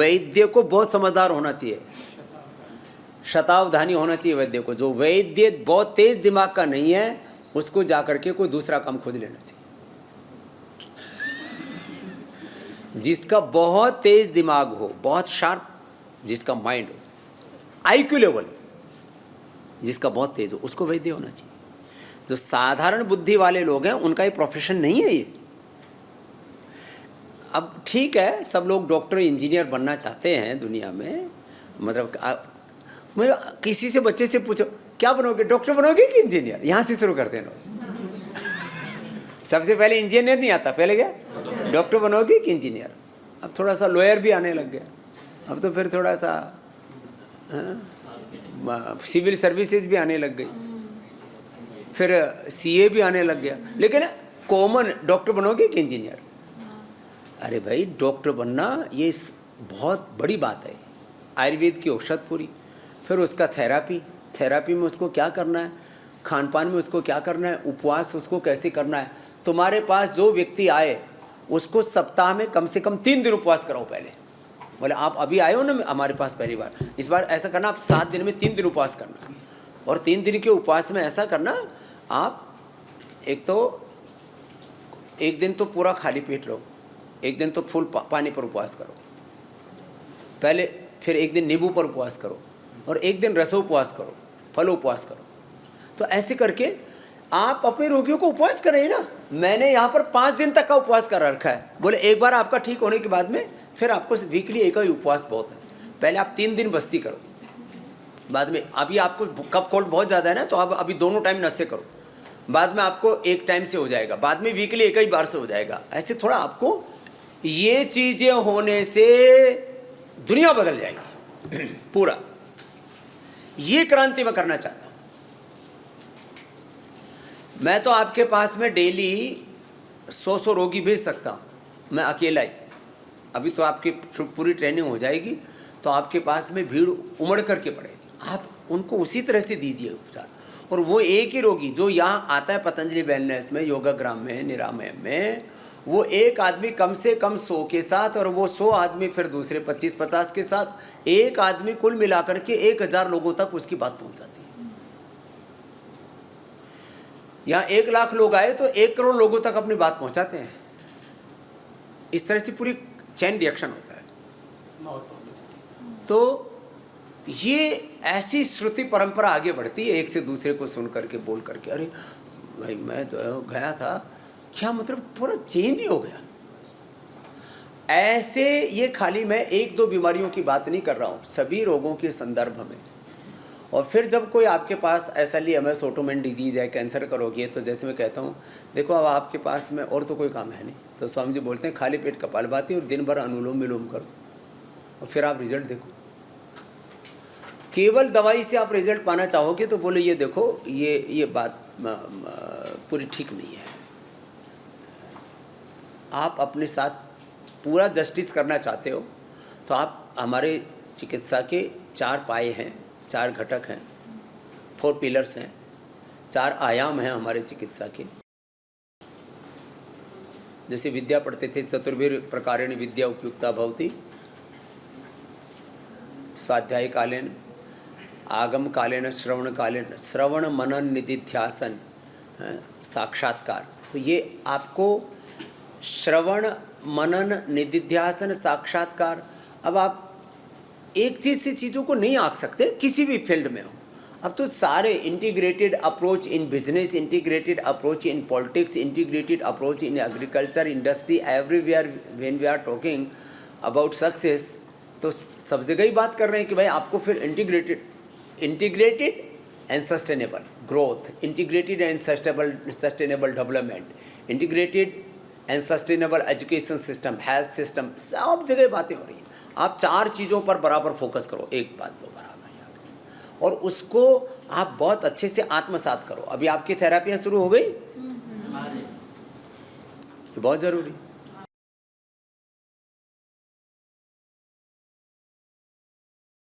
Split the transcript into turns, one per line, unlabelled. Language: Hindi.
वैद्य को बहुत समझदार होना चाहिए, शतावधानी होना चाहिए वैद्य को। जो वैद्य बहुत तेज दिमाग का नहीं है, उसको जाकर के कोई दूसरा काम खोज लेना चाहिए। जिसका बहुत तेज दिमाग हो, बहुत शार्प जिसका माइंड हो, आईक्यू लेवल जिसका बहुत तेज हो, उसको वैद्य होना चाहिए। जो साधारण बुद्धि वाले लोग हैं उनका ये प्रोफेशन नहीं है ये। अब ठीक है, सब लोग डॉक्टर इंजीनियर बनना चाहते हैं दुनिया में, मतलब मैं किसी से बच्चे से पूछो क्या बनोगे, डॉक्टर बनोगे कि इंजीनियर, यहाँ से शुरू करते हैं लोग। सबसे पहले इंजीनियर नहीं आता, पहले क्या डॉक्टर बनोगे कि इंजीनियर। अब थोड़ा सा लॉयर भी आने लग गया, अब तो फिर थोड़ा सा सिविल सर्विसेज भी आने लग गई, फिर सीए भी आने लग गया। लेकिन कॉमन डॉक्टर बनोगे कि इंजीनियर। अरे भाई, डॉक्टर बनना ये बहुत बड़ी बात है। आयुर्वेद की औषध पूरी, फिर उसका थेरापी में उसको क्या करना है, खान पान में उसको क्या करना है, उपवास उसको कैसे करना है। तुम्हारे पास जो व्यक्ति आए उसको सप्ताह में कम से कम 3 दिन उपवास कराओ पहले। बोले आप अभी आए हो ना हमारे पास पहली बार, इस बार ऐसा करना, आप 7 दिन में 3 दिन उपवास करना। और 3 दिन के उपवास में ऐसा करना, आप एक दिन तो पूरा खाली पेट रहो, एक दिन तो फुल पानी पर उपवास करो पहले, फिर एक दिन नींबू पर उपवास करो, और एक दिन रसो उपवास करो, फल उपवास करो। तो ऐसे करके आप अपने रोगियों को उपवास करें ना। मैंने यहाँ पर 5 दिन तक का उपवास कर रखा है। बोले एक बार आपका ठीक होने के बाद में फिर आपको वीकली एक ही उपवास बहुत है। पहले आप 3 दिन बस्ती करो, बाद में अभी आपको कफ कोल्ड बहुत ज़्यादा है ना, तो आप अभी दोनों टाइम नशे करो, बाद में आपको एक टाइम से हो जाएगा, बाद में वीकली एक ही बार से हो जाएगा। ऐसे थोड़ा आपको ये चीज़ें होने से दुनिया बदल जाएगी पूरा। ये क्रांति मैं करना चाहता हूँ। मैं तो आपके पास में डेली 100 रोगी भेज सकता हूँ, मैं अकेला ही। अभी तो आपकी पूरी ट्रेनिंग हो जाएगी, तो आपके पास में भीड़ उमड़ करके पड़ेगी। आप उनको उसी तरह से दीजिए उपचार। और वो एक ही रोगी जो यहाँ आता है पतंजलि वेलनेस में, योगाग्राम में, निरामय में, वो एक आदमी कम से कम 100 के साथ, और वो 100 आदमी फिर दूसरे 25-50 के साथ, एक आदमी कुल मिलाकर के 1000 लोगों तक उसकी बात पहुँचाती है। यहाँ 1 लाख लोग आए तो 1 करोड़ लोगों तक अपनी बात पहुँचाते हैं। इस तरह से पूरी चैन रिएक्शन होता है। तो ये ऐसी श्रुति परंपरा आगे बढ़ती है, एक से दूसरे को सुन करके, बोल करके, अरे भाई मैं तो गया था, क्या मतलब पूरा चेंज ही हो गया। ऐसे ये खाली मैं 1-2 बीमारियों की बात नहीं कर रहा हूँ, सभी रोगों के संदर्भ में। और फिर जब कोई आपके पास ऐसा MS ऑटोइम्यून डिजीज़ है, कैंसर का रोगी है, तो जैसे मैं कहता हूँ देखो अब आपके पास में और तो कोई काम है नहीं, तो स्वामी जी बोलते हैं खाली पेट कपालभाति और दिन भर अनुलोम विलोम करो और फिर आप रिजल्ट देखो। केवल दवाई से आप रिजल्ट पाना चाहोगे तो बोले ये देखो ये बात पूरी ठीक नहीं है। आप अपने साथ पूरा जस्टिस करना चाहते हो तो आप हमारे चिकित्सा के 4 पाए हैं, 4 घटक हैं, 4 पिलर्स हैं, 4 आयाम हैं हमारे चिकित्सा के। जैसे विद्या पढ़ते थे, चतुर्भिर प्रकारेण विद्या उपयुक्ता भवति, स्वाध्याय कालेन, आगम कालेन, श्रवण कालेन, श्रवण मनन निधिध्यासन, साक्षात्कार। तो ये आपको श्रवण मनन निधिध्यासन साक्षात्कार, अब आप एक चीज़ से चीज़ों को नहीं आंक सकते किसी भी फील्ड में हो। अब तो सारे integrated approach in business, integrated approach in politics, integrated approach in agriculture, industry, everywhere when we are talking about success, तो सब जगह ही बात कर रहे हैं कि भाई आपको फिर integrated and sustainable growth, integrated and sustainable development, integrated and sustainable education system, health system, सब जगह बातें हो रही हैं। आप 4 चीज़ों पर बराबर फोकस करो, एक बात तो बराबर याद, और उसको आप बहुत अच्छे से आत्मसात करो। अभी आपकी थेरापियाँ शुरू हो गई, ये बहुत ज़रूरी।